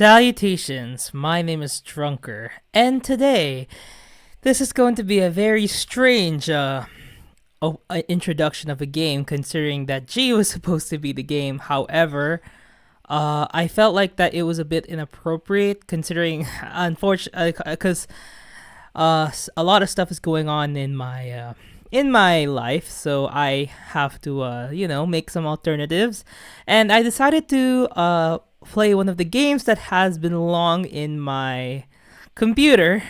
Salutations, my name is Drunker, and today, this is going to be a very strange introduction of a game, considering that G was supposed to be the game. However, I felt like that it was a bit inappropriate, considering, unfortunately, because a lot of stuff is going on in my life, so I have to, make some alternatives, and I decided to play one of the games that has been long in my computer,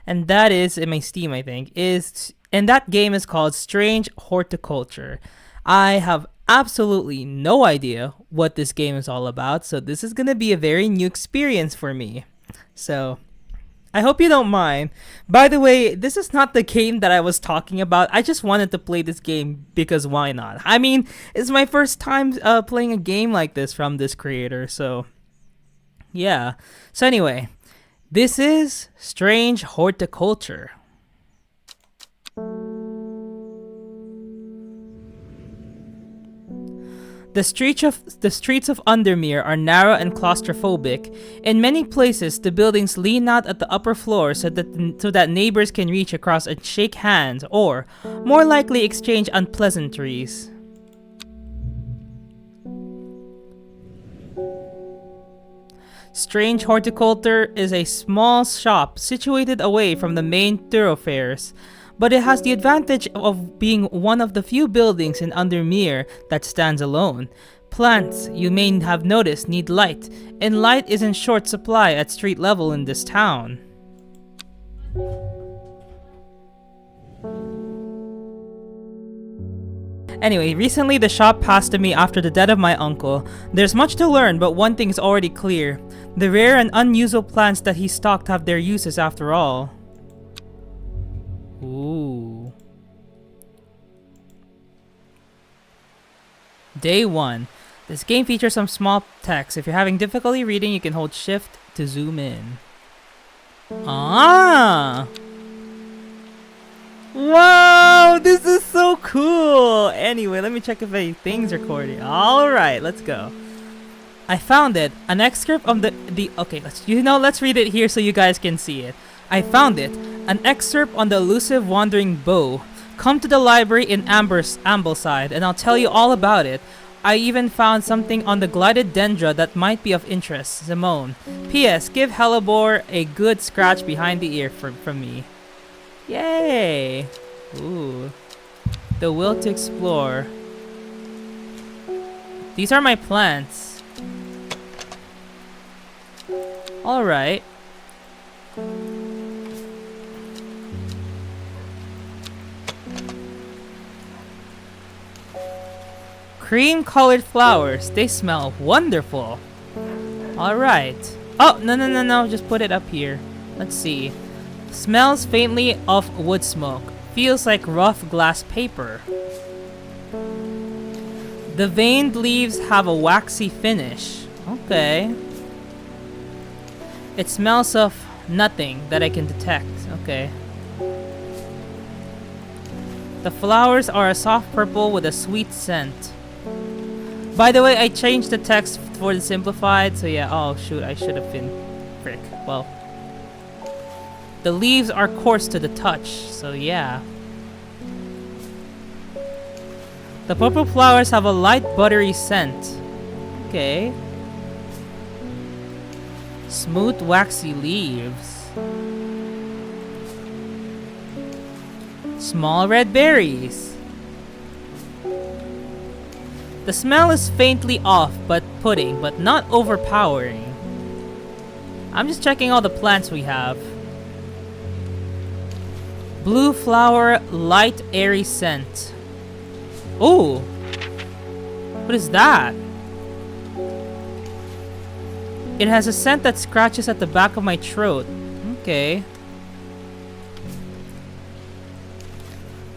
and that is in my Steam, I think, and that game is called Strange Horticulture. I have absolutely no idea what this game is all about, so this is gonna be a very new experience for me. So I hope you don't mind. By the way, this is not the game that I was talking about. I just wanted to play this game because why not? I mean, it's my first time playing a game like this from this creator, so yeah. So anyway, this is Strange Horticulture. The streets of Undermere are narrow and claustrophobic. In many places, the buildings lean out at the upper floor so that neighbors can reach across and shake hands, or, more likely, exchange unpleasantries. Strange Horticulture is a small shop situated away from the main thoroughfares, but it has the advantage of being one of the few buildings in Undermere that stands alone. Plants, you may have noticed, need light, and light is in short supply at street level in this town. Anyway, recently the shop passed to me after the death of my uncle. There's much to learn, but one thing is already clear. The rare and unusual plants that he stocked have their uses after all. Ooh. Day 1. This game features some small text. If you're having difficulty reading, you can hold shift to zoom in. Ah! Wow, this is so cool! Anyway, let me check if anything's recording. Alright, let's go. I found it. An excerpt of okay, let's read it here so you guys can see it. I found it. An excerpt on the elusive wandering bow. Come to the library in Ambleside, and I'll tell you all about it. I even found something on the glided dendra that might be of interest. Simone. P.S. Give Hellebore a good scratch behind the ear from me. Yay! Ooh. The will to explore. These are my plants. Alright. Cream-colored flowers. They smell wonderful. Alright. Oh, no. Just put it up here. Let's see. Smells faintly of wood smoke. Feels like rough glass paper. The veined leaves have a waxy finish. Okay. It smells of nothing that I can detect. Okay. The flowers are a soft purple with a sweet scent. By the way, I changed the text for the simplified, so yeah. Oh shoot, I should have been frick. Well, the leaves are coarse to the touch, so yeah. The purple flowers have a light buttery scent. Okay. Smooth waxy leaves. Small red berries. The smell is faintly off but not overpowering. I'm just checking all the plants we have. Blue flower, light airy scent. Ooh! What is that? It has a scent that scratches at the back of my throat. Okay.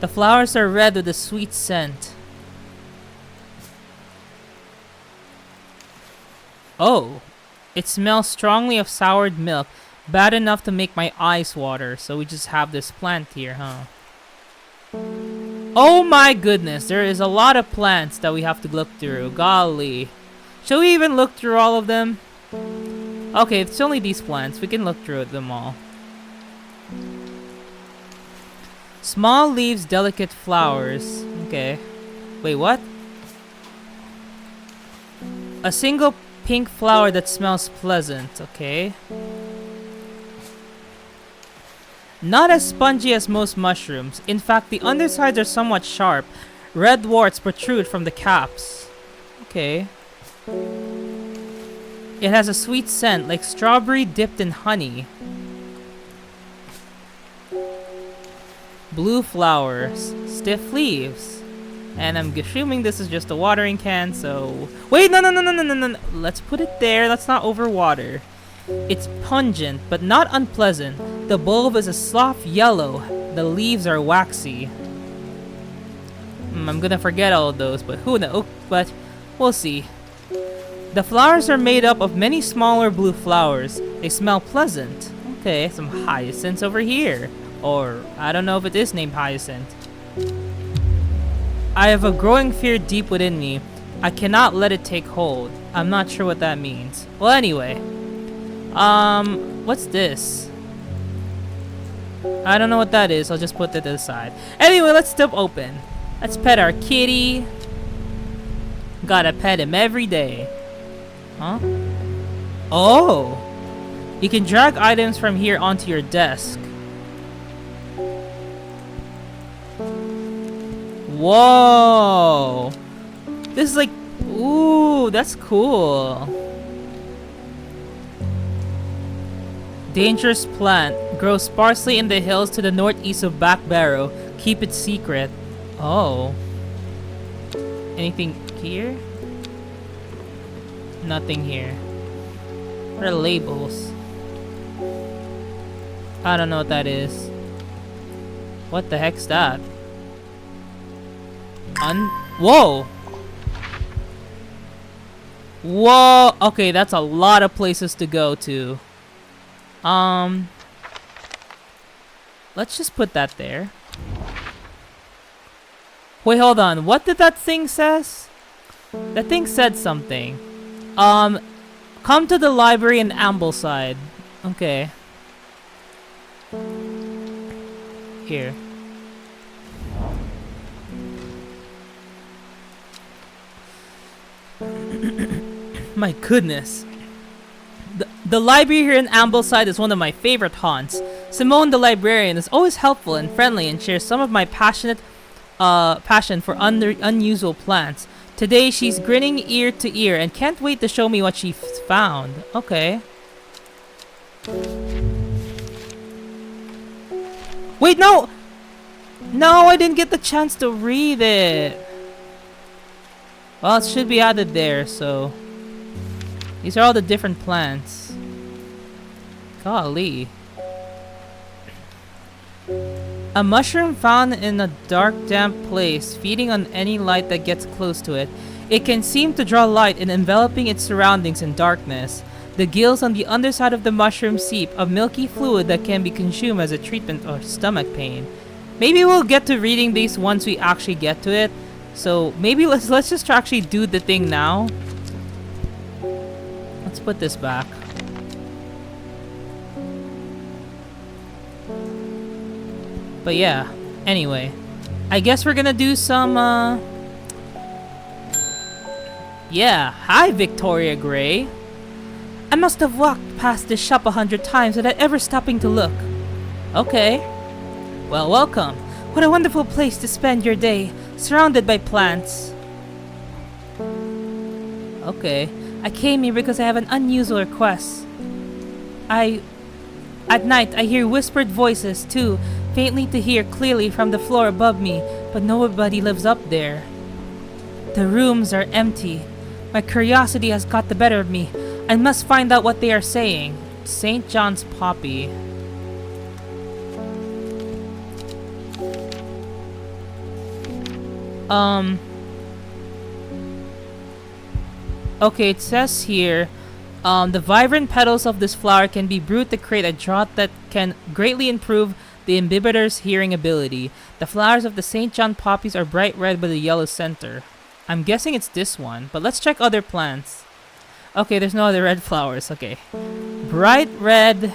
The flowers are red with a sweet scent. Oh, it smells strongly of soured milk, bad enough to make my eyes water, so we just have this plant here, huh? Oh my goodness, there is a lot of plants that we have to look through, golly. Shall we even look through all of them? Okay, it's only these plants. We can look through them all. Small leaves, delicate flowers. Okay. Wait, what? A single pink flower that smells pleasant. Okay. Not as spongy as most mushrooms. In fact, the undersides are somewhat sharp. Red warts protrude from the caps. Okay. It has a sweet scent, like strawberry dipped in honey. Blue flowers, stiff leaves. And I'm assuming this is just a watering can, so... Wait, no. Let's put it there. Let's not overwater. It's pungent, but not unpleasant. The bulb is a soft yellow. The leaves are waxy. I'm gonna forget all of those, but who knows? But we'll see. The flowers are made up of many smaller blue flowers. They smell pleasant. Okay, some hyacinths over here. Or, I don't know if it is named hyacinth. I have a growing fear deep within me. I cannot let it take hold. I'm not sure what that means. Well, anyway. What's this? I don't know what that is. I'll just put that to the side. Anyway, let's step open. Let's pet our kitty. Gotta pet him every day. Huh? Oh! You can drag items from here onto your desk. Whoa! This is like... Ooh, that's cool. Dangerous plant. Grows sparsely in the hills to the northeast of Back Barrow. Keep it secret. Oh. Anything here? Nothing here. What are labels? I don't know what that is. What the heck's that? Whoa! Whoa! Okay, that's a lot of places to go to. Let's just put that there. Wait, hold on. What did that thing says? That thing said something. Come to the library in Ambleside. Okay. Here. My goodness. The library here in Ambleside is one of my favorite haunts. Simone the librarian is always helpful and friendly and shares some of my passion for unusual plants. Today she's grinning ear to ear and can't wait to show me what she found. Okay. Wait, no! No, I didn't get the chance to read it. Well, it should be added there, so... These are all the different plants. Golly. A mushroom found in a dark, damp place, feeding on any light that gets close to it. It can seem to draw light in enveloping its surroundings in darkness. The gills on the underside of the mushroom seep a milky fluid that can be consumed as a treatment for stomach pain. Maybe we'll get to reading these once we actually get to it. So maybe let's just actually do the thing now. Let's put this back. But yeah, anyway. I guess we're gonna do some, yeah, hi Victoria Gray. I must have walked past this shop 100 times without ever stopping to look. Okay. Well, welcome. What a wonderful place to spend your day, surrounded by plants. Okay. I came here because I have an unusual request. At night, I hear whispered voices, too, faintly to hear clearly from the floor above me, but nobody lives up there. The rooms are empty. My curiosity has got the better of me. I must find out what they are saying. St. John's Poppy. Okay, it says here, the vibrant petals of this flower can be brewed to create a draught that can greatly improve the imbibitor's hearing ability. The flowers of the St. John poppies are bright red with a yellow center. I'm guessing it's this one, but let's check other plants. Okay, there's no other red flowers. Okay. Bright red.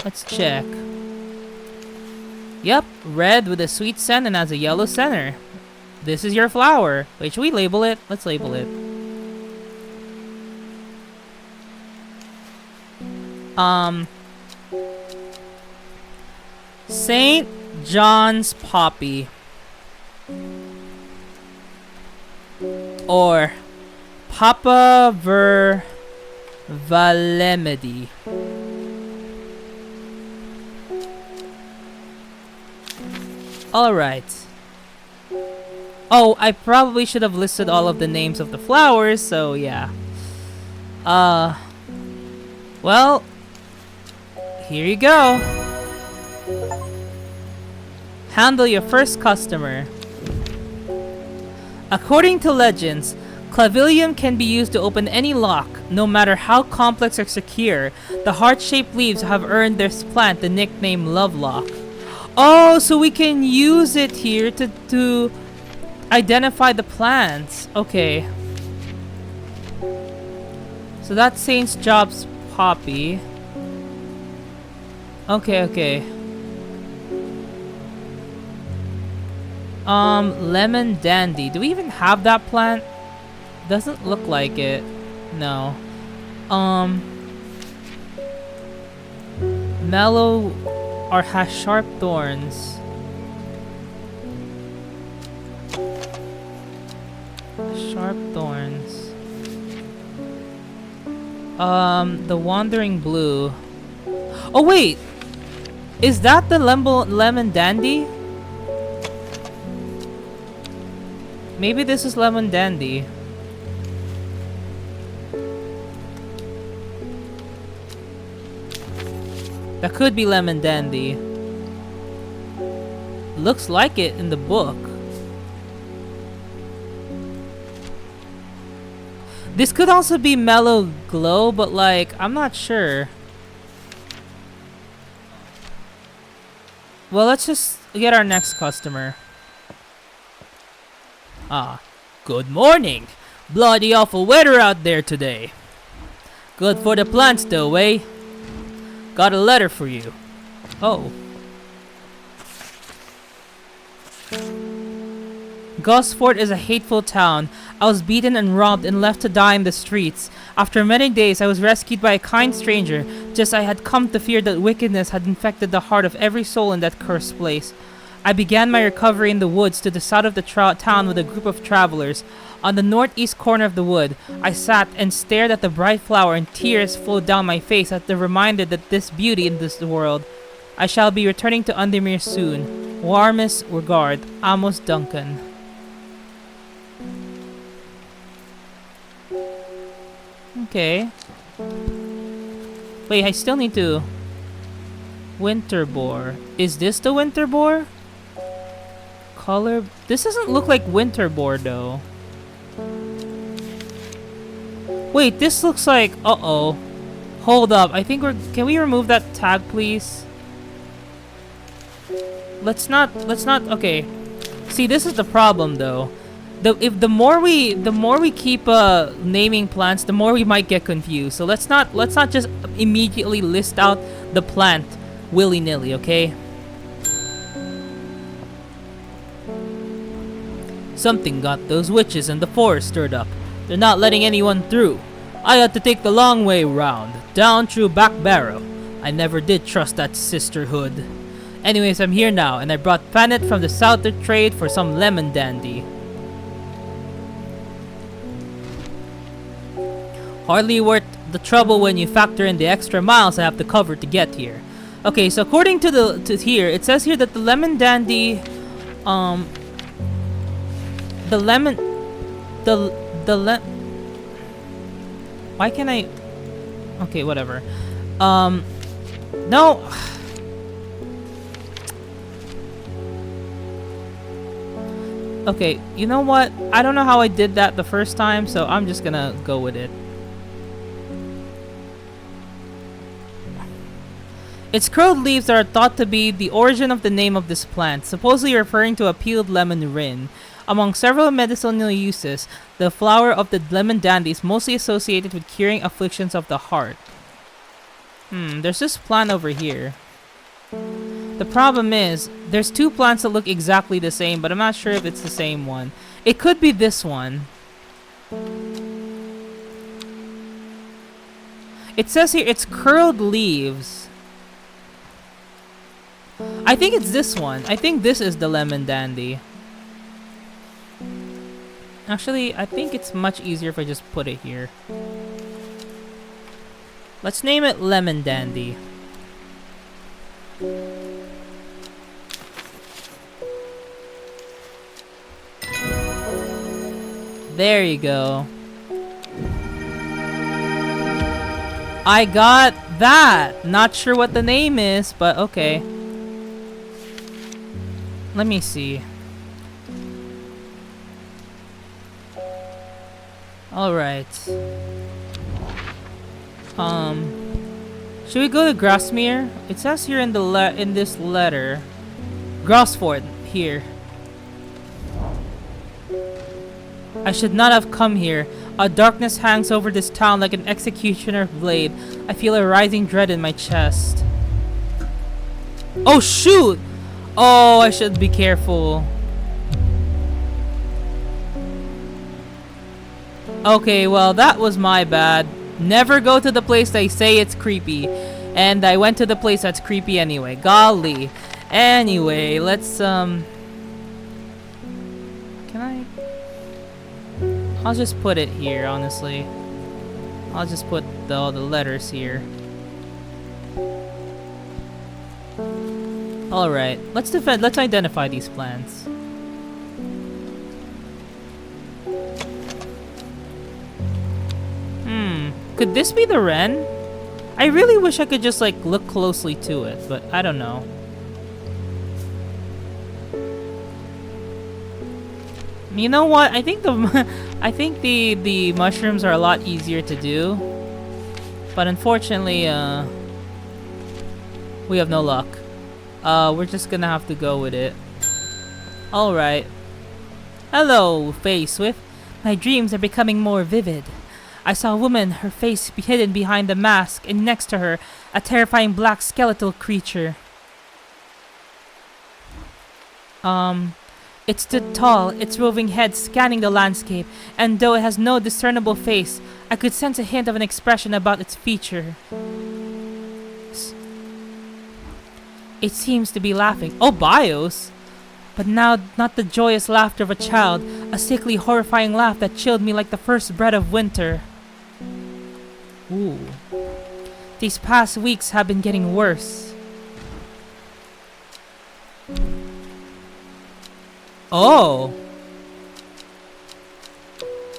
Let's check. Yep, red with a sweet scent and has a yellow center. This is your flower. Wait, should we label it? Let's label it. St. John's Poppy. Or Papa Valemedy. Alright. Oh, I probably should have listed all of the names of the flowers, so yeah. Well, here you go. Handle your first customer. According to legends, clavilium can be used to open any lock, no matter how complex or secure. The heart-shaped leaves have earned this plant the nickname Lovelock. Oh, so we can use it here to identify the plants. Okay. So that's St. John's Poppy. Okay. Lemon Dandy. Do we even have that plant? Doesn't look like it. No. Mellow or has sharp thorns. Sharp thorns. The Wandering Blue. Oh wait! Is that the Lemon Dandy? Maybe this is Lemon Dandy. That could be Lemon Dandy. Looks like it in the book. This could also be Mellow Glow, but like, I'm not sure. Well, let's just get our next customer. Ah, good morning. Bloody awful weather out there today. Good for the plants though, eh? Got a letter for you. Oh. Gosford is a hateful town. I was beaten and robbed and left to die in the streets. After many days, I was rescued by a kind stranger, just as I had come to fear that wickedness had infected the heart of every soul in that cursed place. I began my recovery in the woods to the south of the town with a group of travelers. On the northeast corner of the wood, I sat and stared at the bright flower, and tears flowed down my face at the reminder that this beauty in this world. I shall be returning to Undermere soon. Warmest regard, Amos Duncan. Okay. Wait, I still need to... Winter boar. Is this the winter boar? Color... This doesn't look like winter boar though. Wait, this looks like... Uh-oh. Hold up. I think we're... Can we remove that tag, please? Let's not... Okay. See, this is the problem though. The more we keep naming plants, the more we might get confused. So let's not just immediately list out the plant willy-nilly, okay? Something got those witches in the forest stirred up. They're not letting anyone through. I had to take the long way round, down through Back Barrow. I never did trust that Sisterhood. Anyways, I'm here now, and I brought Planet from the Southern Trade for some lemon dandy. Hardly worth the trouble when you factor in the extra miles I have to cover to get here. Okay, so according to here, it says here that the lemon dandy, why can't I? Okay, whatever. No. Okay, you know what? I don't know how I did that the first time, so I'm just gonna go with it. Its curled leaves are thought to be the origin of the name of this plant, supposedly referring to a peeled lemon rind. Among several medicinal uses, the flower of the lemon dandy is mostly associated with curing afflictions of the heart. There's this plant over here. The problem is, there's two plants that look exactly the same, but I'm not sure if it's the same one. It could be this one. It says here it's curled leaves. I think it's this one. I think this is the lemon dandy. Actually, I think it's much easier if I just put it here. Let's name it lemon dandy. There you go. I got that! Not sure what the name is, but okay. Let me see. Alright. Should we go to Grasmere? It says here in the in this letter. Grosford, here. I should not have come here. A darkness hangs over this town like an executioner blade. I feel a rising dread in my chest. Oh shoot! Oh, I should be careful. Okay, well that was my bad. Never go to the place they say it's creepy. And I went to the place that's creepy anyway. Golly. Anyway, let's Can I? I'll just put it here, honestly. I'll just put all the letters here. Alright, let's identify these plants. Could this be the wren? I really wish I could just like look closely to it, but I don't know. You know what? I think the mushrooms are a lot easier to do. But unfortunately, we have no luck. We're just gonna have to go with it. Alright. Hello, Faye Swift. My dreams are becoming more vivid. I saw a woman, her face hidden behind the mask, and next to her, a terrifying black skeletal creature. It stood tall, its roving head scanning the landscape, and though it has no discernible face, I could sense a hint of an expression about its feature. It seems to be laughing. Oh, Bios! But now, not the joyous laughter of a child, a sickly, horrifying laugh that chilled me like the first breath of winter. Ooh. These past weeks have been getting worse. Oh.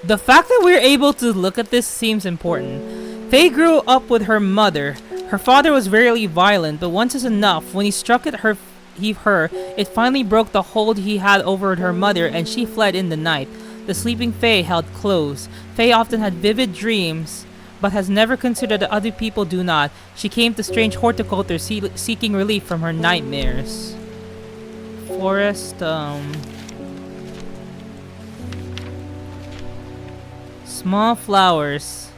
The fact that we're able to look at this seems important. Faye grew up with her mother. Her father was very violent, but once is enough. When he struck at her, it finally broke the hold he had over her mother, and she fled in the night. The sleeping Faye held close. Faye often had vivid dreams, but has never considered that other people do not. She came to strange Horticulture seeking relief from her nightmares. Forest, small flowers.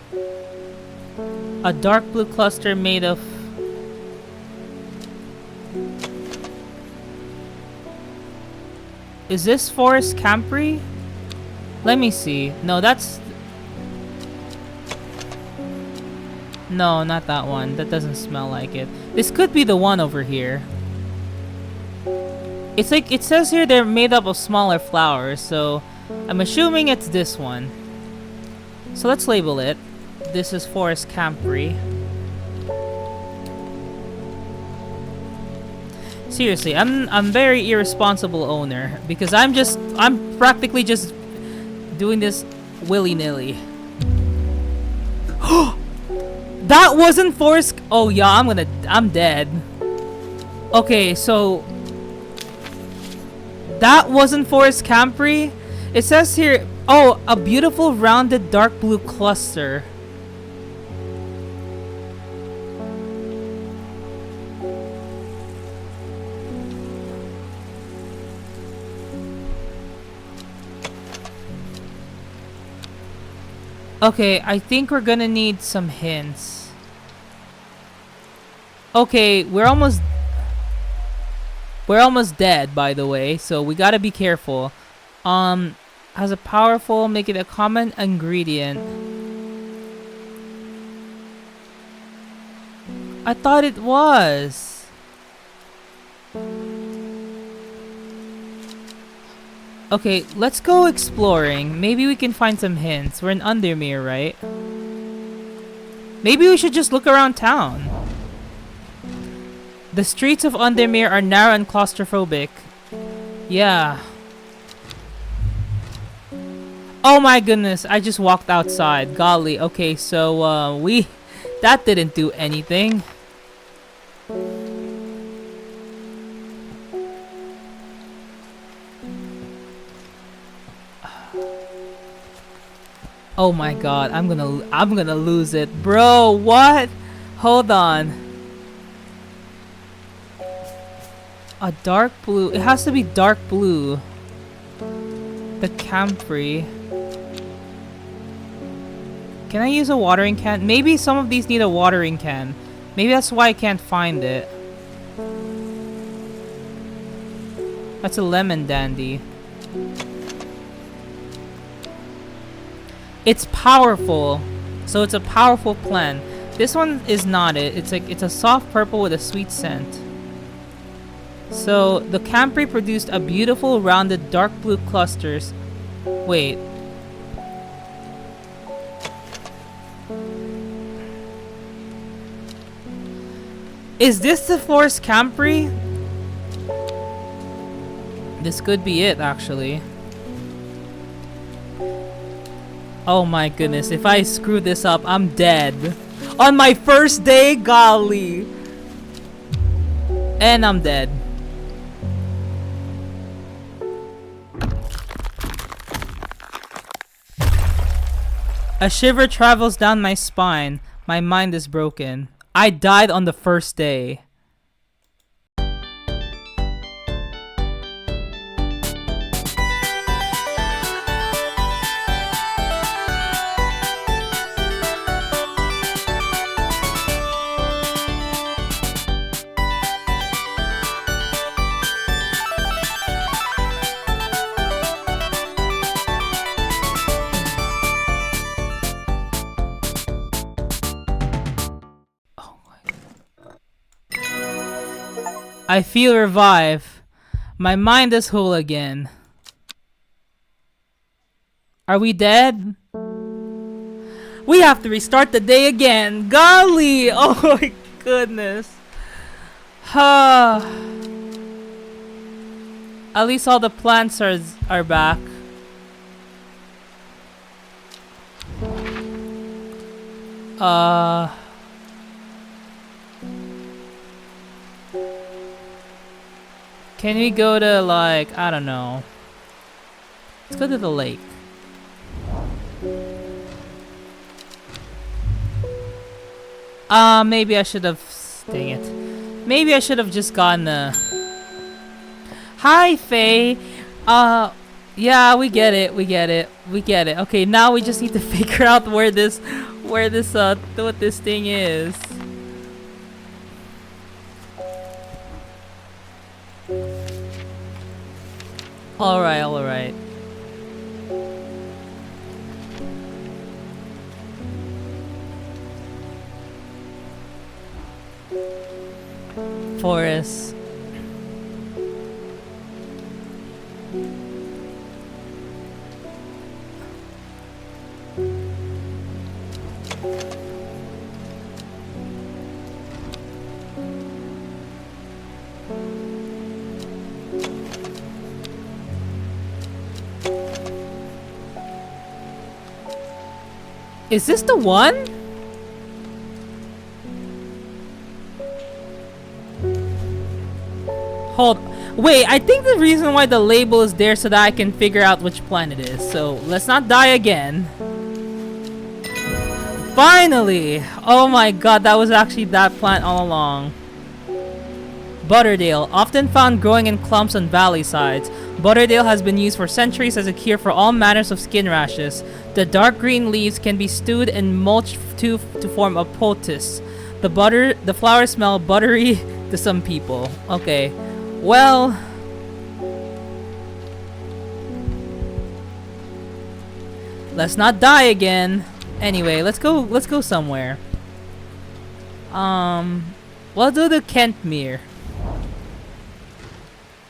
A dark blue cluster made of... Is this Forest Camphor? Let me see. No, that's... No, not that one. That doesn't smell like it. This could be the one over here. It's like, it says here they're made up of smaller flowers, so I'm assuming it's this one. So let's label it. This is Forest Camphor. Seriously, I'm very irresponsible owner because I'm practically just doing this willy-nilly. That wasn't Forest. Oh yeah, I'm dead. Okay, so that wasn't Forest Camphor. It says here, oh, a beautiful rounded dark blue cluster. Okay, I think we're gonna need some hints. Okay, we're almost dead, by the way, so we gotta be careful. Has a powerful, make it a common ingredient. I thought it was. Okay, let's go exploring. Maybe we can find some hints. We're in Undermere, right? Maybe we should just look around town. The streets of Undermere are narrow and claustrophobic. Yeah. Oh my goodness, I just walked outside. Golly. Okay, so that didn't do anything. Oh my god, I'm gonna lose it. Bro, what? Hold on. A dark blue. It has to be dark blue. The camphor. Can I use a watering can? Maybe some of these need a watering can. Maybe that's why I can't find it. That's a lemon dandy. It's powerful. So it's a powerful plant. This one is not it. It's a soft purple with a sweet scent. So the camphor produced a beautiful rounded dark blue clusters. Wait. Is this the forest camphor? This could be it, actually. Oh my goodness, if I screw this up, I'm dead. On my first day, golly. And I'm dead. A shiver travels down my spine. My mind is broken. I died on the first day. I feel revived. My mind is whole again. Are we dead? We have to restart the day again. Golly! Oh my goodness. At least all the plants are back. Can we go to, like, I don't know. Let's go to the lake. Maybe I should have... Dang it. Maybe I should have just gotten the... Hi, Faye! Yeah, we get it. Okay, now we just need to figure out what this thing is. Alright. Forest. Is this the one? Wait, I think the reason why the label is there so that I can figure out which plant it is. So, let's not die again. Finally! Oh my god, that was actually that plant all along. Butterdale, often found growing in clumps on valley sides. Butterdale has been used for centuries as a cure for all manners of skin rashes. The dark green leaves can be stewed and mulched to form a poultice. The flowers smell buttery to some people. Okay, well, let's not die again. Anyway, let's go somewhere. We'll do the Kentmere.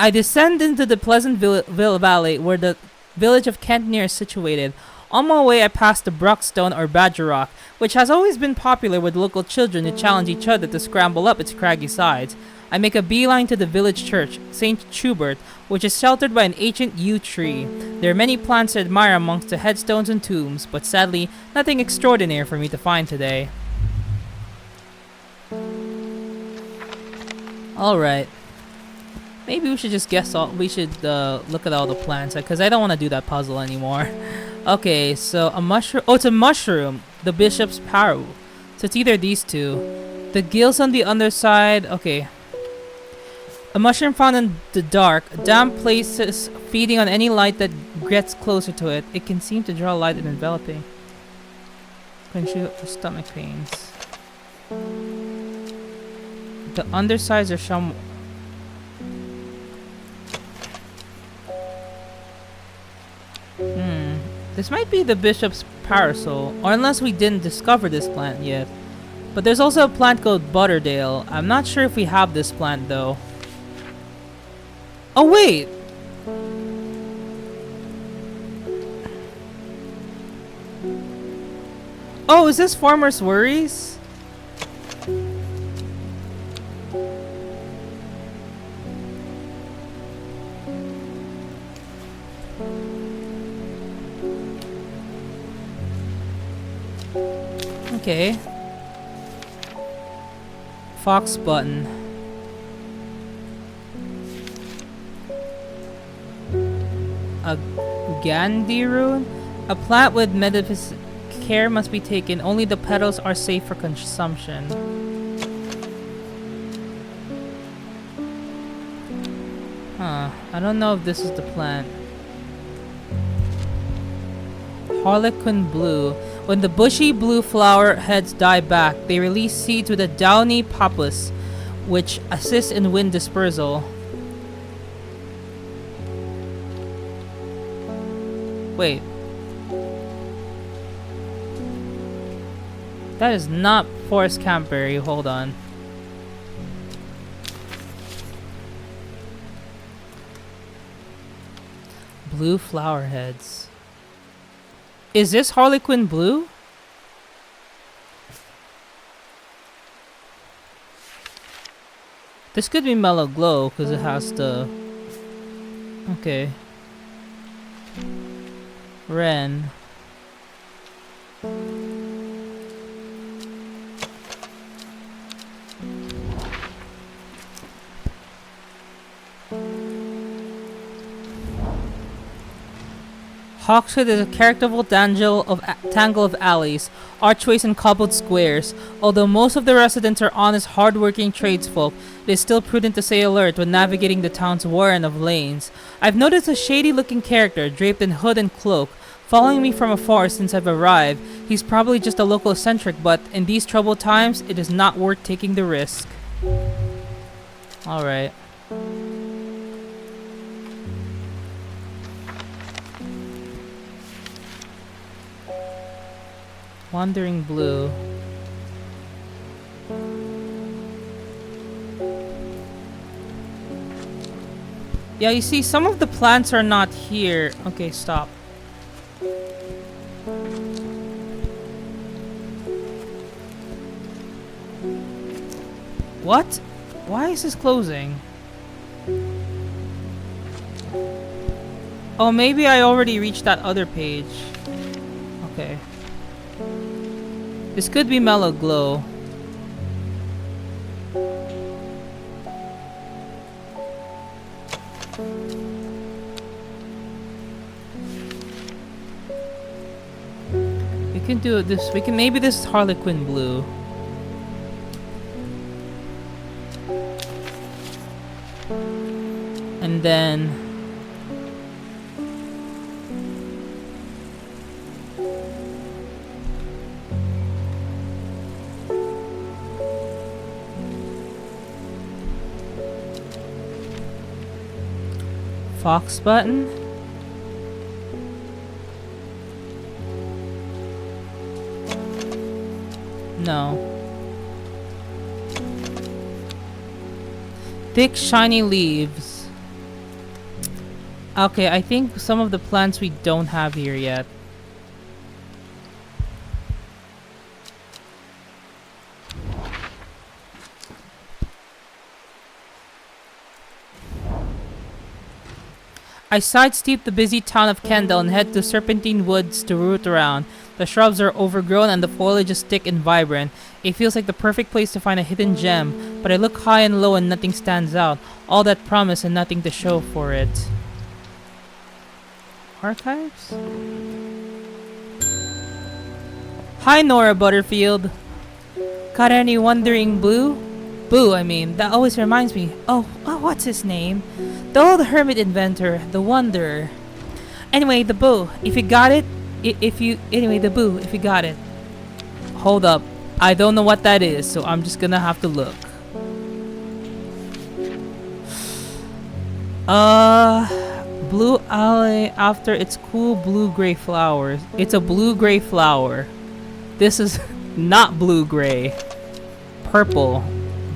I descend into the pleasant valley where the village of Kentmere is situated. On my way, I pass the Bruckstone or Badger Rock, which has always been popular with local children who challenge each other to scramble up its craggy sides. I make a beeline to the village church, St. Schubert, which is sheltered by an ancient yew tree. There are many plants to admire amongst the headstones and tombs, but sadly, nothing extraordinary for me to find today. Alright. Maybe we should just look at all the plants, because I don't want to do that puzzle anymore. Okay, so a mushroom. Oh, it's a mushroom. The bishop's paru. So it's either these two. The gills on the underside. Okay. A mushroom found in the dark, damp places, feeding on any light that gets closer to it. It can seem to draw light and enveloping. Can shoot for stomach pains. The undersides are some. This might be the bishop's parasol, or unless we didn't discover this plant yet. But there's also a plant called Butterdale. I'm not sure if we have this plant though. Oh wait! Oh, is this Farmer's Worries? Okay. Fox button. A Gandhi rune? A plant with medicinal care must be taken. Only the petals are safe for consumption. Huh. I don't know if this is the plant. Harlequin blue. When the bushy blue flower heads die back, they release seeds with a downy pappus, which assists in wind dispersal. Wait. That is not forest campberry. Hold on. Blue flower heads. Is this Harlequin blue? This could be Mellow Glow because it has the. Okay. Wren. Hawkshead is a characterful tangle of alleys, archways, and cobbled squares. Although most of the residents are honest, hard-working tradesfolk, it is still prudent to stay alert when navigating the town's warren of lanes. I've noticed a shady-looking character, draped in hood and cloak, following me from afar since I've arrived. He's probably just a local eccentric, but in these troubled times, it is not worth taking the risk. Alright. Wandering blue. Yeah, you see, some of the plants are not here. Okay, stop. What? Why is this closing? Oh, maybe I already reached that other page. Okay. This could be Mellow Glow. We can do this. We can. Maybe this is Harlequin blue. And then Fox button? No. Thick, shiny leaves. Okay, I think some of the plants we don't have here yet. I sidestep the busy town of Kendall and head to Serpentine Woods to root around. The shrubs are overgrown and the foliage is thick and vibrant. It feels like the perfect place to find a hidden gem, but I look high and low and nothing stands out. All that promise and nothing to show for it. Archives? Hi, Nora Butterfield. Got any wandering blue? Boo, I mean, that always reminds me. Oh, what's his name? The old hermit inventor, the Wanderer. Anyway, the boo, if you got it, the boo, if you got it. Hold up, I don't know what that is, so I'm just gonna have to look. Blue alley after its cool blue-gray flowers. It's a blue-gray flower. This is not blue-gray. Purple.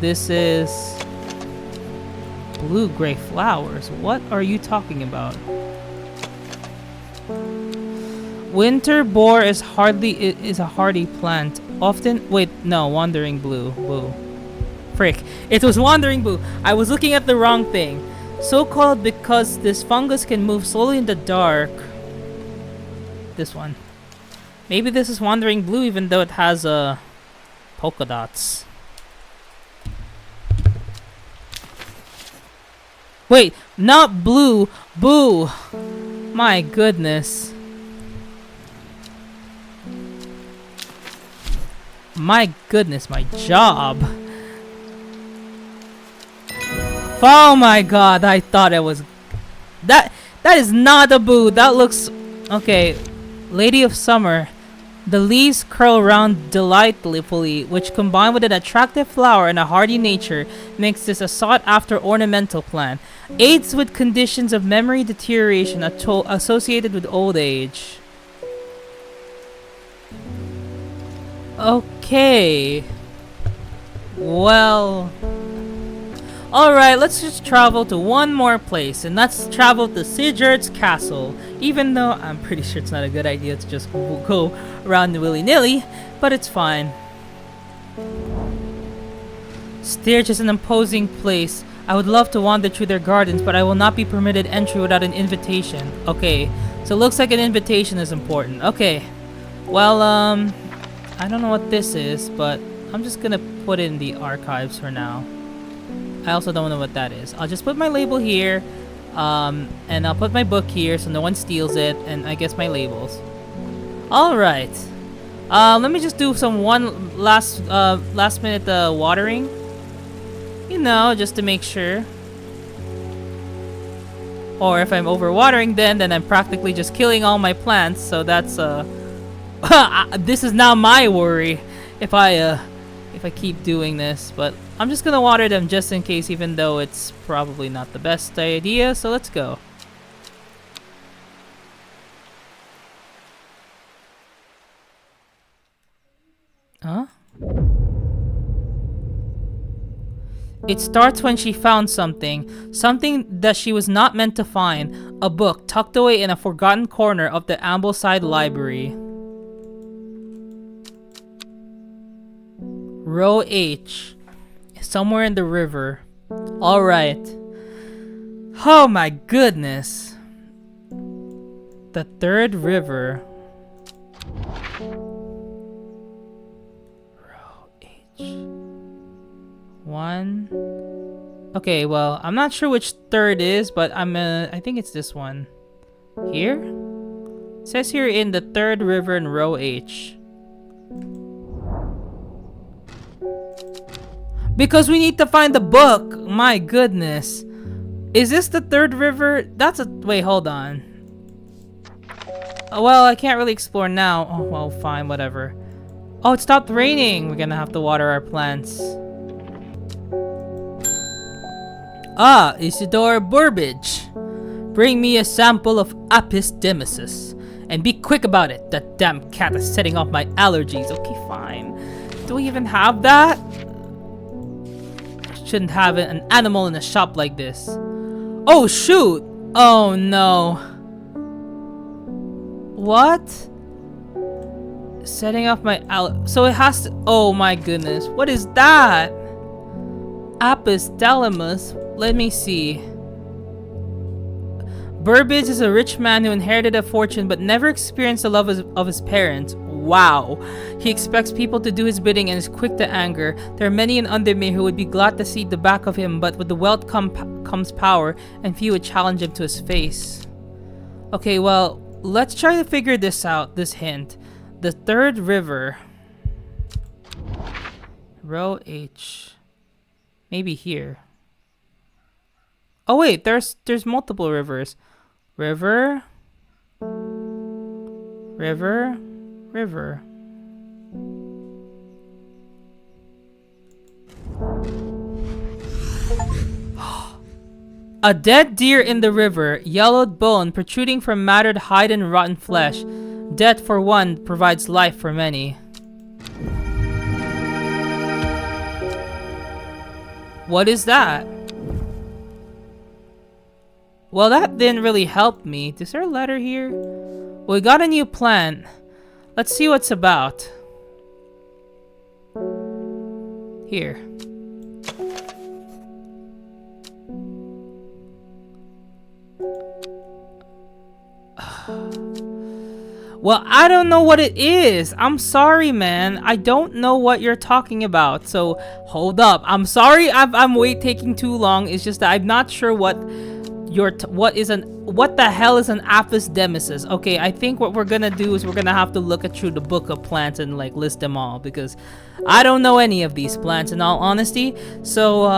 This is blue-gray flowers. What are you talking about? Winter boar is a hardy plant. Often, wait, no, wandering blue. Boo. Frick. It was wandering blue. I was looking at the wrong thing. So called because this fungus can move slowly in the dark. This one. Maybe this is wandering blue even though it has polka dots. Wait, not blue. Boo. My goodness. My goodness, my job. Oh my god, I thought it was... That is not a boo. That looks... Okay. Lady of Summer. The leaves curl around delightfully, which combined with an attractive flower and a hardy nature, makes this a sought-after ornamental plant. Aids with conditions of memory deterioration associated with old age. Okay. Well... Alright, let's just travel to one more place, and let's travel to Sigurd's castle. Even though I'm pretty sure it's not a good idea to just go around willy-nilly, but it's fine. Stirge is an imposing place. I would love to wander through their gardens, but I will not be permitted entry without an invitation. Okay, so it looks like an invitation is important. Okay, well, I don't know what this is, but I'm just gonna put it in the archives for now. I also don't know what that is. I'll just put my label here, and I'll put my book here so no one steals it, and I guess my labels. Alright. Let me just do some last minute watering. You know, just to make sure. Or if I'm overwatering then I'm practically just killing all my plants, so that's this is now my worry if I keep doing this, but I'm just gonna water them just in case, even though it's probably not the best idea, so let's go. Huh? It starts when she found something that she was not meant to find, a book tucked away in a forgotten corner of the Ambleside Library. Row H. Somewhere in the river. Alright. Oh my goodness. The third river. Row H. 1. Okay, well, I'm not sure which third is, but I think it's this one. Here? It says here in the third river in row H. Because we need to find the book. My goodness. Is this the third river? That's a... Wait, hold on. Well, I can't really explore now. Oh, well, fine, whatever. Oh, it stopped raining. We're gonna have to water our plants. Ah, Isidore Burbage. Bring me a sample of Apis demesis. And be quick about it. That damn cat is setting off my allergies. Okay, fine. Do we even have that? I shouldn't have an animal in a shop like this. Oh, shoot! Oh, no. What? Setting off my so it has to— oh my goodness. What is that? Apis thalamus. Let me see. Burbage is a rich man who inherited a fortune but never experienced the love of his parents. Wow. He expects people to do his bidding and is quick to anger. There are many in Undermere who would be glad to see the back of him, but with the wealth comes power, and few would challenge him to his face. Okay, well, let's try to figure this out, this hint. The third river. Row H. Maybe here. Oh wait, there's multiple rivers. River. River. River. A dead deer in the river, yellowed bone protruding from matted hide and rotten flesh. Death for one provides life for many. What is that? Well, that didn't really help me. Is there a letter here? Well, we got a new plant. Let's see what's about. Here. Well, I don't know what it is. I'm sorry, man. I don't know what you're talking about. So, hold up. I'm sorry I'm taking too long. It's just that I'm not sure what the hell is an Apis demesis. Okay, I think what we're gonna do is we're gonna have to look through the book of plants and like list them all, because I don't know any of these plants in all honesty. So,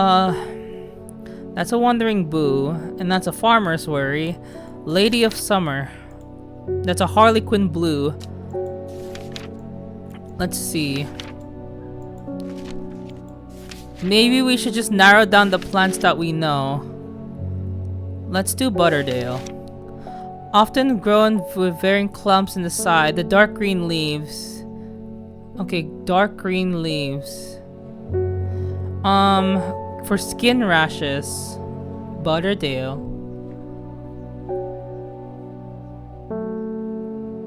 that's a wandering boo, and that's a farmer's worry. Lady of Summer. That's a Harlequin blue. Let's see. Maybe we should just narrow down the plants that we know. Let's do Butterdale. Often grown with varying clumps in the side, the dark green leaves. Okay, dark green leaves. For skin rashes, Butterdale.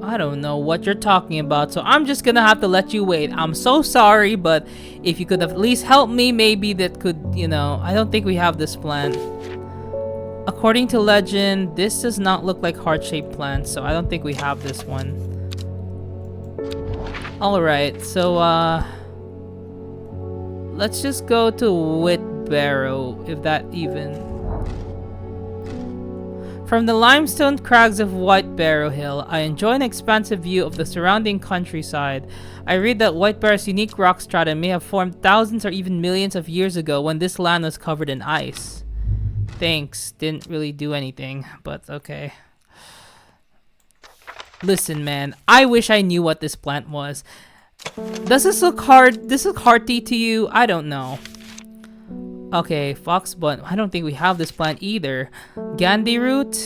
I don't know what you're talking about, so I'm just gonna have to let you wait. I'm so sorry, but if you could at least help me, maybe that could, you know, I don't think we have this plant. According to legend, this does not look like heart-shaped plants, so I don't think we have this one. Alright, so, let's just go to Whitbarrow, if that even... From the limestone crags of Whitebarrow Hill, I enjoy an expansive view of the surrounding countryside. I read that Whitebarrow's unique rock strata may have formed thousands or even millions of years ago when this land was covered in ice. Thanks, didn't really do anything, but okay. Listen, man, I wish I knew what this plant was. Does this look hard? This look hearty to you? I don't know. Okay, foxbutt. I don't think we have this plant either. Gandhi root?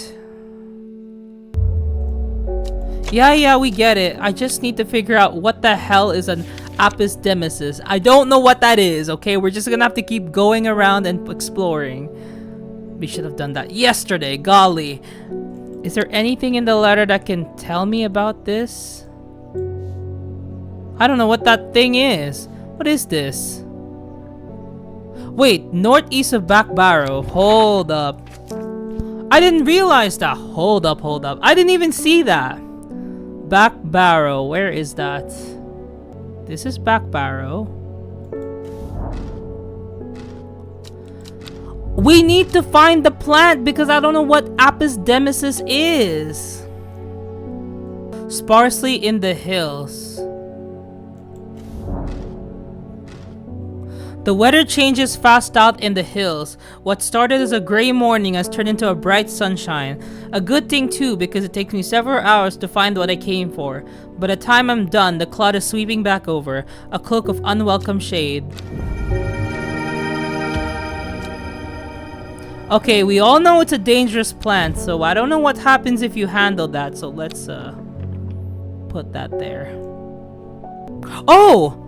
Yeah, we get it. I just need to figure out what the hell is an Apis demesis. I don't know what that is, okay? We're just gonna have to keep going around and exploring. We should have done that yesterday, golly. Is there anything in the letter that can tell me about this? I don't know what that thing is. What is this? Wait, northeast of Back Barrow. Hold up. I didn't realize that. Hold up. I didn't even see that. Back Barrow. Where is that? This is Back Barrow. We need to find the plant because I don't know what Apis demesis is. Sparsely in the hills. The weather changes fast out in the hills. What started as a gray morning has turned into a bright sunshine. A good thing too, because it takes me several hours to find what I came for. By the time I'm done, the cloud is sweeping back over, a cloak of unwelcome shade. Okay, we all know it's a dangerous plant, so I don't know what happens if you handle that, so let's put that there. Oh!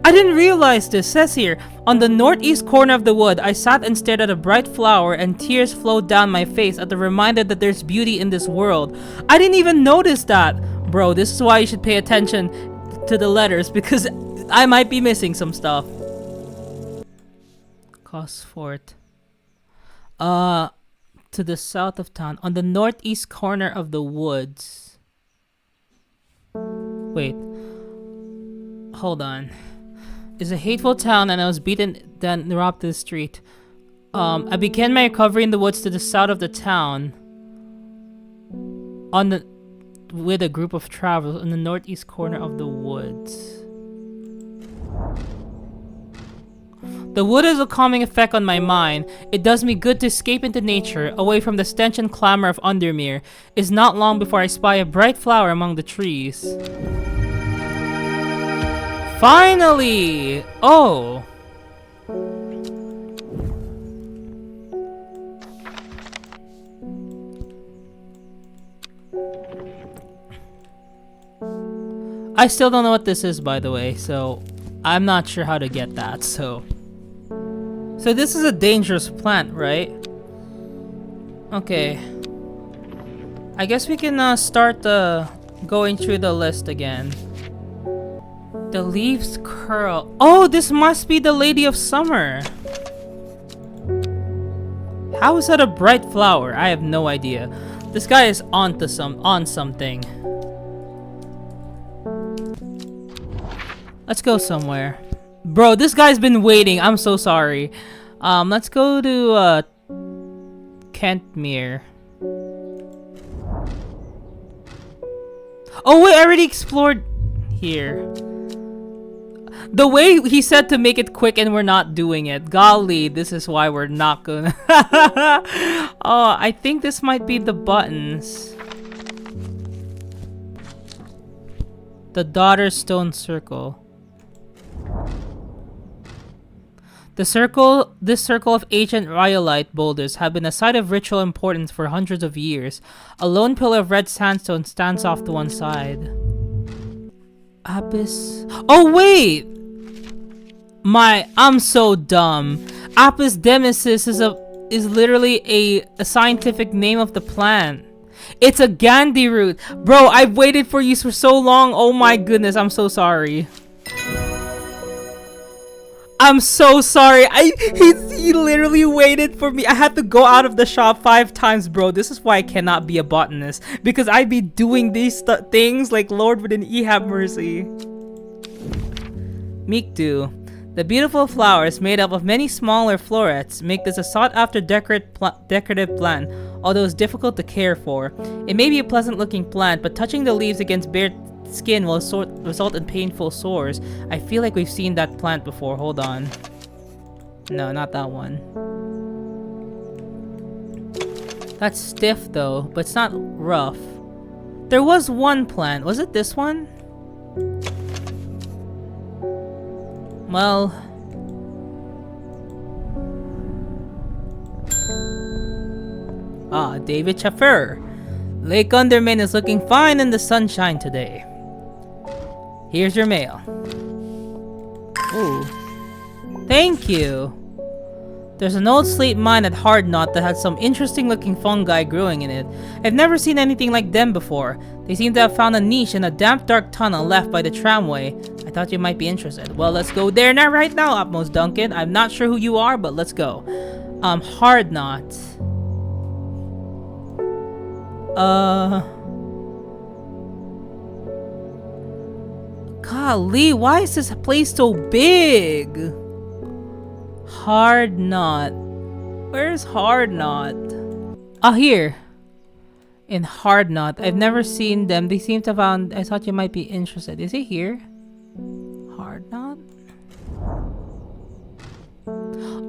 I didn't realize this. Says here, on the northeast corner of the wood, I sat and stared at a bright flower and tears flowed down my face at the reminder that there's beauty in this world. I didn't even notice that. Bro, this is why you should pay attention to the letters, because I might be missing some stuff. Cosfort. To the south of town, on the northeast corner of the woods. Wait. Hold on. It's a hateful town and I was beaten, then robbed to the street. I began my recovery in the woods to the south of the town. With a group of travelers in the northeast corner of the woods. The wood has a calming effect on my mind. It does me good to escape into nature, away from the stench and clamor of Undermere. It's not long before I spy a bright flower among the trees. Finally! Oh! I still don't know what this is, by the way, so I'm not sure how to get that, so this is a dangerous plant, right? Okay. I guess we can start going through the list again. The leaves curl. Oh, this must be the Lady of Summer. How is that a bright flower? I have no idea. This guy is on something. Let's go somewhere. Bro, this guy's been waiting. I'm so sorry. Let's go to Kentmere. Oh wait, I already explored here. The way he said to make it quick and we're not doing it. Golly, this is why we're not gonna. Oh, I think this might be the buttons. The Daughter Stone Circle. This circle of ancient rhyolite boulders have been a site of ritual importance for hundreds of years. A lone pillar of red sandstone stands off to one side. Apis. Oh wait! I'm so dumb. Apis demesis is literally a scientific name of the plant. It's a Gandhi root. Bro, I've waited for you for so long. Oh my goodness, I'm so sorry. I'm so sorry. He literally waited for me. I had to go out of the shop 5 times, bro. This is why I cannot be a botanist, because I'd be doing these things like Lord within E have mercy. Mikdu. The beautiful flowers made up of many smaller florets make this a sought-after decorative plant, although it's difficult to care for. It may be a pleasant-looking plant, but touching the leaves against bare skin will result in painful sores. I feel like we've seen that plant before. Hold on. No, not that one. That's stiff though, but it's not rough. There was one plant. Was it this one? Well... Ah, David Schaffer. Lake Undermine is looking fine in the sunshine today. Here's your mail. Ooh. Thank you. There's an old slate mine at Hardknot that has some interesting looking fungi growing in it. I've never seen anything like them before. They seem to have found a niche in a damp dark tunnel left by the tramway. I thought you might be interested. Well, let's go there now right now, Utmost Duncan. I'm not sure who you are, but let's go. Hardknot. Golly, why is this place so big? Hardknot. Where's Hardknot? Ah, here. In Hardknot. I've never seen them. They seem to have found... I thought you might be interested. Is it here? Hardknot?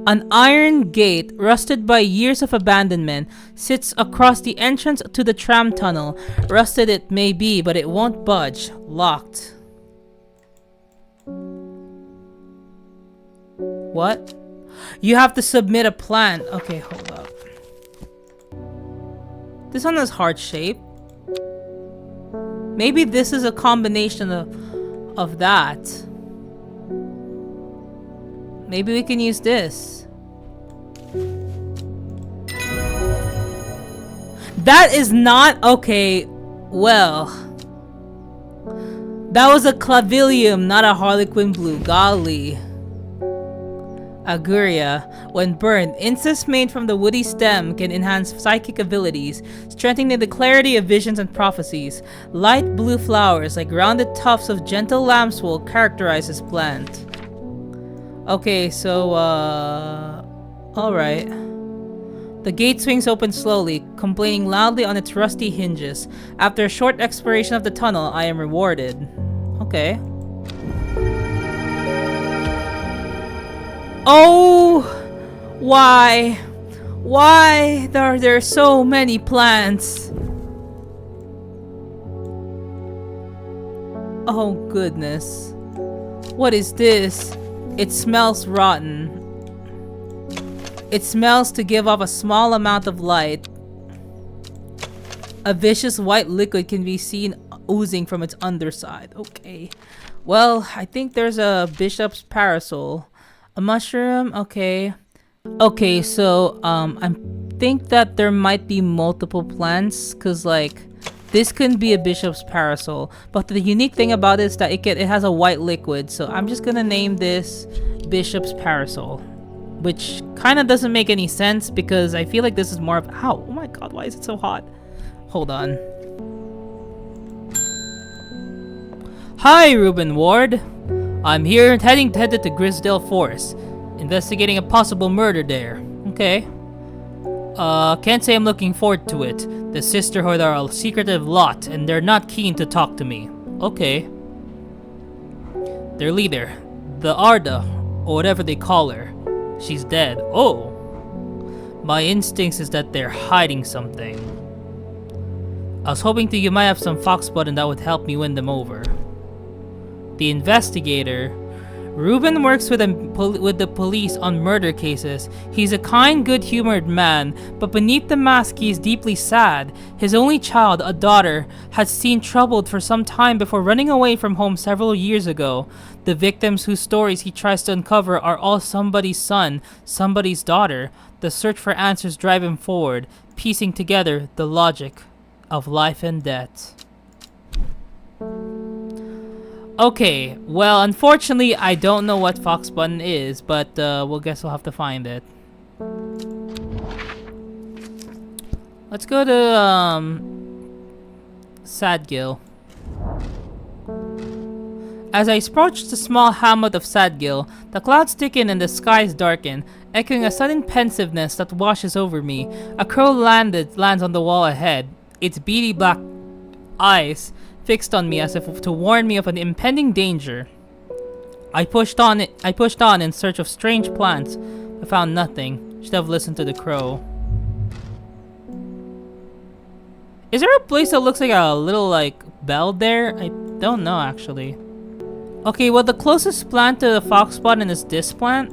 An iron gate, rusted by years of abandonment, sits across the entrance to the tram tunnel. Rusted it may be, but it won't budge. Locked. What? You have to submit a plan. Okay, hold up. This one is heart shape. Maybe this is a combination of that. Maybe we can use this. That is not okay. Well, that was a clavilium, not a harlequin blue. Golly. Aguria. When burned, incense made from the woody stem can enhance psychic abilities, strengthening the clarity of visions and prophecies. Light blue flowers, like rounded tufts of gentle lambswool, characterize this plant. Okay, so, alright. The gate swings open slowly, complaining loudly on its rusty hinges. After a short exploration of the tunnel, I am rewarded. Okay. Oh! Why? Why are there so many plants? Oh goodness. What is this? It smells rotten. It smells to give off a small amount of light. A vicious white liquid can be seen oozing from its underside. Okay. Well, I think there's a bishop's parasol. A mushroom? Okay. Okay, so, I think that there might be multiple plants, cause like, this couldn't be a bishop's parasol. But the unique thing about it is that it has a white liquid, so I'm just gonna name this bishop's parasol. Which kind of doesn't make any sense, because I feel like this is more of, ow, oh my god, why is it so hot? Hold on. Hi, Reuben Ward. I'm here headed to Grisdale Forest, investigating a possible murder there. Okay. Can't say I'm looking forward to it. The Sisterhood are a secretive lot, and they're not keen to talk to me. Okay. Their leader, the Arda, or whatever they call her, she's dead. Oh. My instincts is that they're hiding something. I was hoping that you might have some fox button that would help me win them over. The investigator. Reuben works with the police on murder cases. He's a kind, good-humored man, but beneath the mask he is deeply sad. His only child, a daughter, had seemed troubled for some time before running away from home several years ago. The victims whose stories he tries to uncover are all somebody's son, somebody's daughter. The search for answers drive him forward, piecing together the logic of life and death. Okay, well, unfortunately, I don't know what fox button is, but we'll have to find it. Let's go to Sadgill. As I approach the small hamlet of Sadgill, the clouds thicken and the skies darken, echoing a sudden pensiveness that washes over me. A crow lands on the wall ahead, its beady black eyes fixed on me as if to warn me of an impending danger. I pushed on in search of strange plants, but found nothing. Should have listened to the crow. Is there a place that looks like a little like bell there? I don't know actually. Okay, well the closest plant to the fox button is this plant,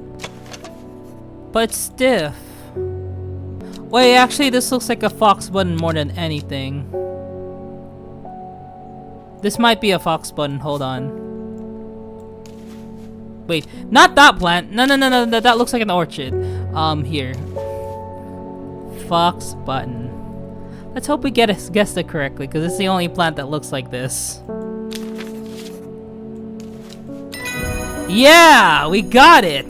but it's stiff. Wait, actually this looks like a fox button more than anything. This might be a fox button, hold on. Wait, not that plant. No, that looks like an orchid. Here. Fox button. Let's hope we guessed it correctly, because it's the only plant that looks like this. Yeah, we got it!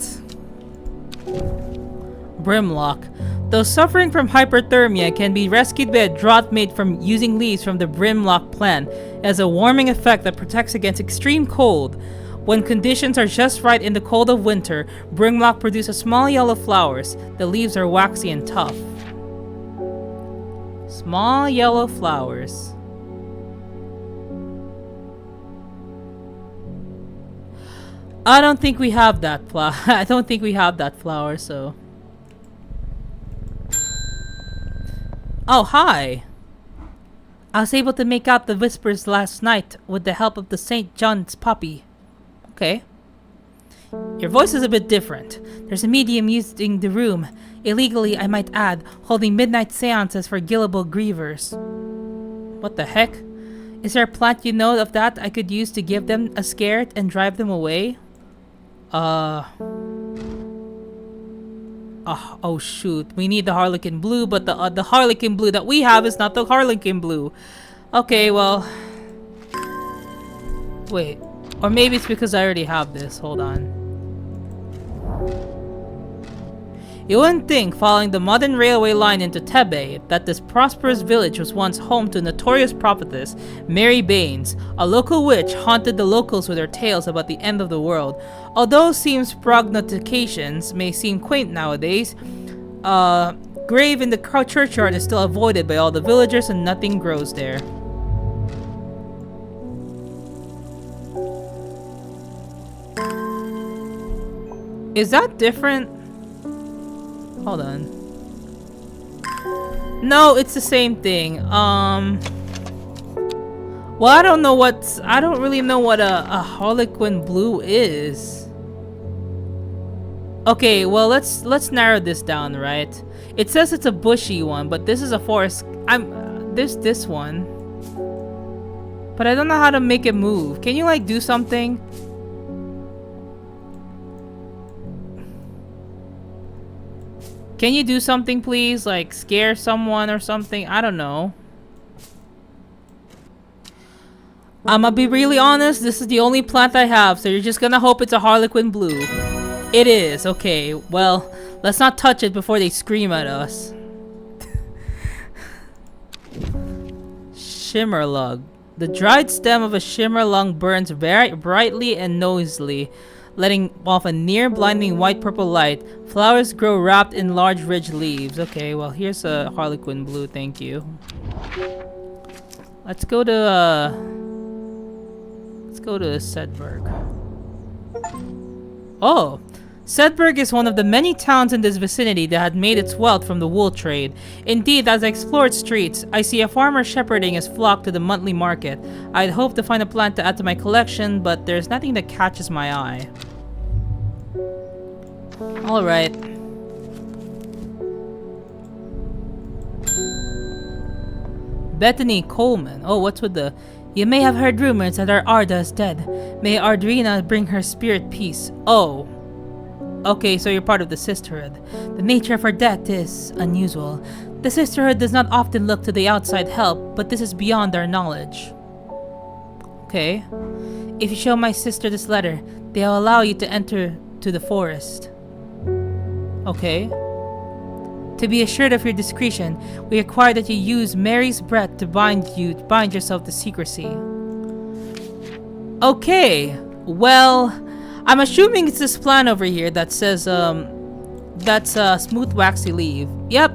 Brimlock. Though suffering from hyperthermia can be rescued by a draught made from using leaves from the brimlock plant. It has a warming effect that protects against extreme cold. When conditions are just right in the cold of winter, brimlock produces small yellow flowers. The leaves are waxy and tough. Small yellow flowers. I don't think we have that flower. I don't think we have that flower, so. Oh, hi! I was able to make out the whispers last night with the help of the St. John's puppy. Okay. Your voice is a bit different. There's a medium using the room, illegally I might add, holding midnight seances for gullible grievers. What the heck? Is there a plant you know of that I could use to give them a scare and drive them away? Oh shoot, we need the Harlequin Blue, but the Harlequin Blue that we have is not the Harlequin Blue. Okay, well... Wait, or maybe it's because I already have this, hold on. You wouldn't think, following the modern railway line into Tebe, that this prosperous village was once home to notorious prophetess Mary Baines, a local witch haunted the locals with her tales about the end of the world. Although Seam's prognostications may seem quaint nowadays, grave in the churchyard is still avoided by all the villagers and nothing grows there. Is that different? Hold on. No, it's the same thing. Well, I don't really know what a Harlequin Blue is. Okay, well let's narrow this down, right? It says it's a bushy one, but this is a forest. There's this one. But I don't know how to make it move. Can you like do something? Can you do something, please? Like, scare someone or something? I don't know. I'ma be really honest, this is the only plant I have, so you're just gonna hope it's a Harlequin Blue. It is, okay. Well, let's not touch it before they scream at us. Shimmerlug. The dried stem of a shimmerlung burns very brightly and noisily, letting off a near blinding white-purple light. Flowers grow wrapped in large ridged leaves. Okay, well here's a Harlequin Blue, thank you. Let's go to Sedberg. Oh! Sedberg is one of the many towns in this vicinity that had made its wealth from the wool trade. Indeed, as I explore its streets, I see a farmer shepherding his flock to the monthly market. I'd hoped to find a plant to add to my collection, but there's nothing that catches my eye. Alright. Bethany Coleman. Oh, what's with the... You may have heard rumors that our Arda is dead. May Ardrina bring her spirit peace. Oh. Okay, so you're part of the Sisterhood. The nature of her death is unusual. The Sisterhood does not often look to the outside help, but this is beyond our knowledge. Okay. If you show my sister this letter, they'll allow you to enter to the forest. Okay. To be assured of your discretion, we require that you use Mary's breath to bind yourself to secrecy. Okay. Well, I'm assuming it's this plant over here that says, that's a smooth waxy leaf. Yep,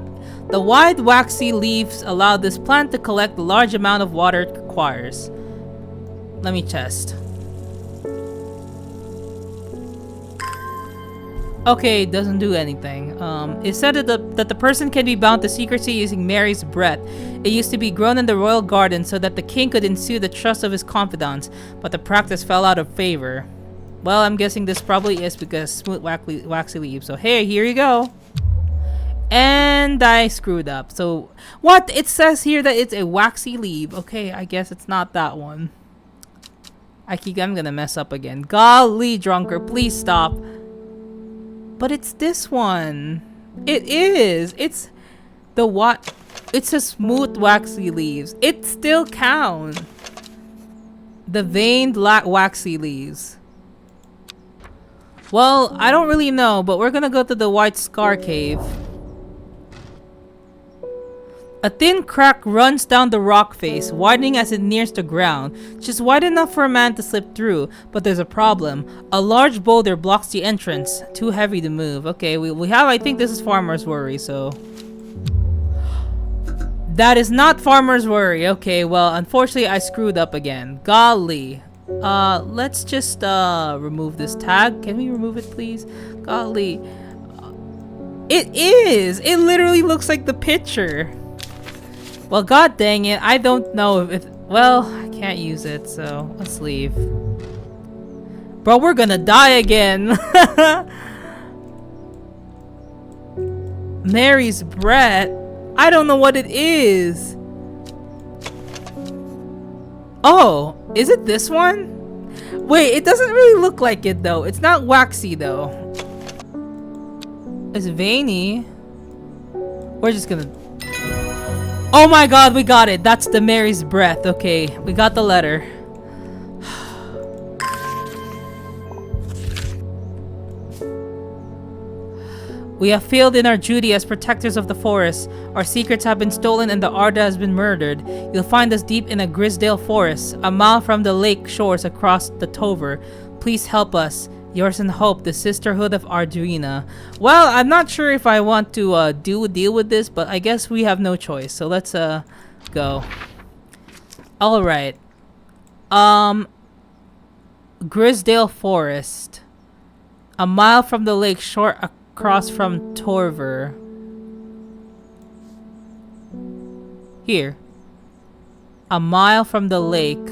the wide waxy leaves allow this plant to collect the large amount of water it requires. Let me test. Okay, it doesn't do anything. It said that the person can be bound to secrecy using Mary's breath. It used to be grown in the royal garden so that the king could ensue the trust of his confidants, but the practice fell out of favor. Well, I'm guessing this probably is because smooth waxy leaves. So hey, here you go. And I screwed up. So what? It says here that it's a waxy leaf. Okay, I guess it's not that one. I'm gonna mess up again. Golly, drunker, please stop. But it's this one. It is. It's the what? It's a smooth waxy leaves. It still counts. The veined waxy leaves. Well, I don't really know, but we're gonna go to the White Scar Cave. A thin crack runs down the rock face, widening as it nears the ground, just wide enough for a man to slip through, but there's a problem. A large boulder blocks the entrance, too heavy to move. Okay, we have, I think this is Farmer's Worry, so... That is not Farmer's Worry. Okay, well, unfortunately I screwed up again. Golly. Let's just remove this tag. Can we remove it, please? Golly. It is! It literally looks like the picture. Well, god dang it, I don't know if well, I can't use it, so let's leave. Bro, we're gonna die again. Mary's breath. I don't know what it is. Oh, is it this one? Wait, it doesn't really look like it though. It's not waxy though. It's veiny. We're just gonna... Oh my god, we got it. That's the Mary's breath. Okay, we got the letter. We have failed in our duty as protectors of the forest. Our secrets have been stolen and the Arda has been murdered. You'll find us deep in a Grisdale forest, a mile from the lake shores across the Tover. Please help us. Yours in hope, the Sisterhood of Arduina. Well, I'm not sure if I want to deal with this, but I guess we have no choice. So let's go. All right. Grisdale Forest, a mile from the lake shore across from Torver. Here. A mile from the lake.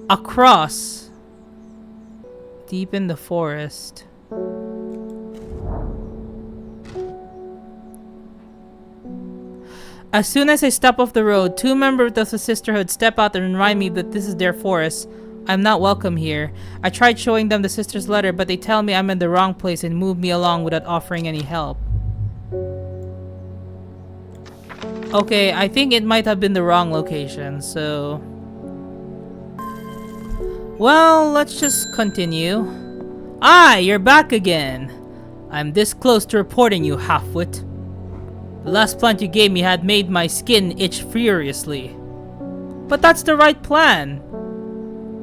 Across. Deep in the forest. As soon as I step off the road, 2 members of the Sisterhood step out and remind me that this is their forest. I'm not welcome here. I tried showing them the sister's letter, but they tell me I'm in the wrong place and move me along without offering any help. Okay, I think it might have been the wrong location, so... Well, let's just continue. Ah, you're back again. I'm this close to reporting you, halfwit. The last plant you gave me had made my skin itch furiously. But that's the right plan.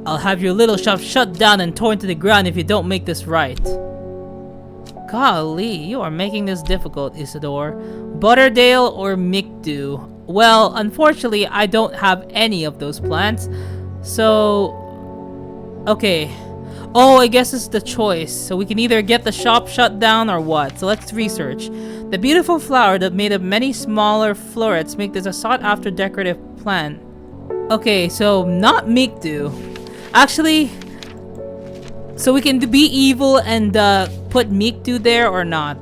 I'll have your little shop shut down and torn to the ground if you don't make this right. Golly, you are making this difficult, Isidore. Butterdale or Micdu? Well, unfortunately, I don't have any of those plants. So... Okay. Oh, I guess it's the choice. So we can either get the shop shut down or what? So let's research. The beautiful flower that made of many smaller florets make this a sought-after decorative plant. Okay, so not Micdu. Actually, so we can be evil and put Micdu there or not?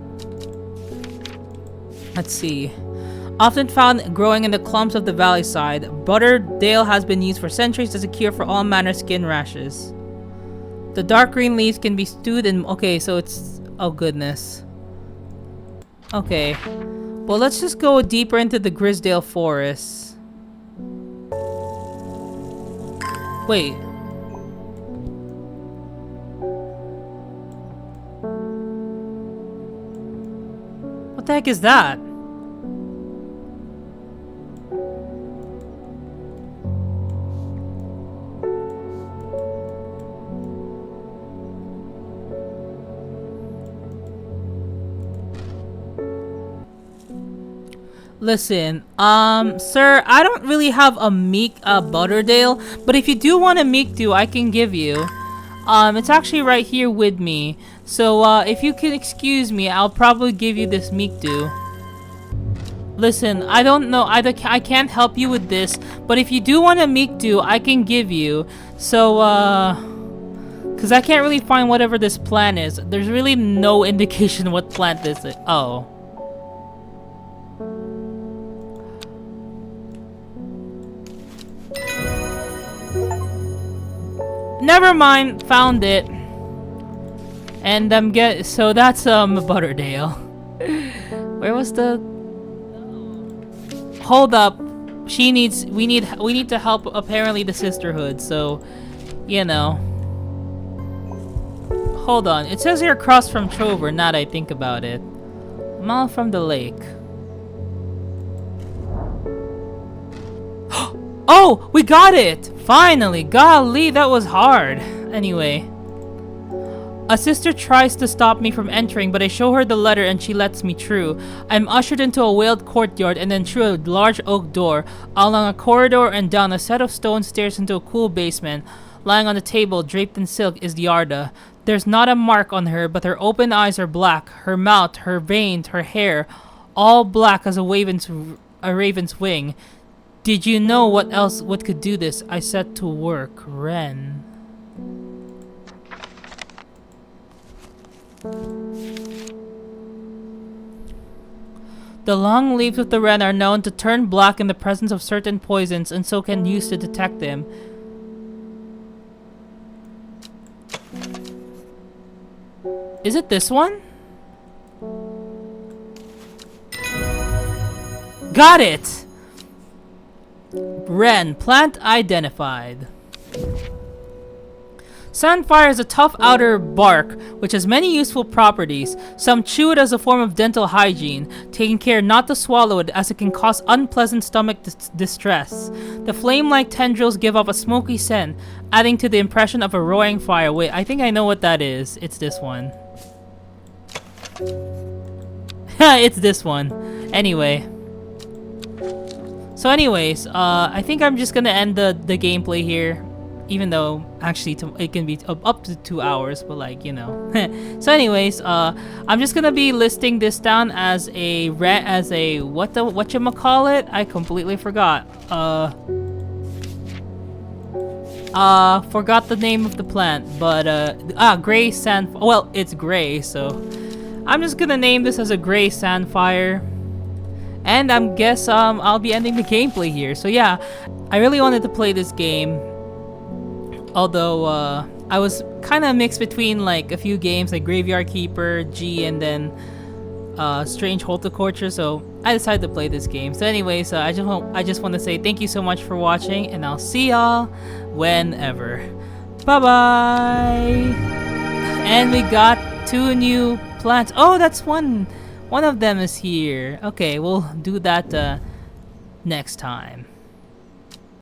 Let's see. Often found growing in the clumps of the valley side, Butterdale has been used for centuries as a cure for all manner of skin rashes. The dark green leaves can be stewed in... Okay, so it's... Oh, goodness. Okay. Well, let's just go deeper into the Grisdale Forest. Wait. What the heck is that? Listen, sir, I don't really have a Butterdale, but if you do want a Micdu, I can give you. It's actually right here with me. So, if you can excuse me, I'll probably give you this Micdu. Listen, I don't know, I can't help you with this, but if you do want a Micdu, I can give you. So, because I can't really find whatever this plant is. There's really no indication what plant this is. Oh. Never mind, found it. And so that's Butterdale. Where was the... Hold up. We need to help apparently the Sisterhood, so you know. Hold on. It says here across from Trover, now that I think about it. A mile from the lake. Oh, we got it! Finally! Golly, that was hard. Anyway. A sister tries to stop me from entering, but I show her the letter and she lets me through. I'm ushered into a walled courtyard and then through a large oak door, along a corridor and down a set of stone stairs into a cool basement. Lying on the table, draped in silk, is the Arda. There's not a mark on her, but her open eyes are black. Her mouth, her veins, her hair, all black as a raven's wing. Did you know what could do this? I set to work. Ren. The long leaves of the wren are known to turn black in the presence of certain poisons and so can use to detect them. Is it this one? Got it! Wren, plant identified. Sandfire has a tough outer bark, which has many useful properties. Some chew it as a form of dental hygiene, taking care not to swallow it as it can cause unpleasant stomach distress. The flame-like tendrils give off a smoky scent, adding to the impression of a roaring fire. Wait, I think I know what that is. It's this one. It's this one. Anyway. So anyways, I think I'm just gonna end the gameplay here. Even though, actually, it can be up to 2 hours, but like, you know. So anyways, I'm just gonna be listing this down as a whatchamacallit? I completely forgot. Forgot the name of the plant, but, gray sand, well, it's gray, so I'm just gonna name this as a gray sandfire. And I guess, I'll be ending the gameplay here. So yeah, I really wanted to play this game. Although, I was kind of mixed between like a few games like Graveyard Keeper, G, and then Strange Horticulture, so I decided to play this game. So anyways, I just want to say thank you so much for watching, and I'll see y'all whenever. Bye-bye! And we got 2 new plants. Oh, that's one of them is here. Okay, we'll do that next time.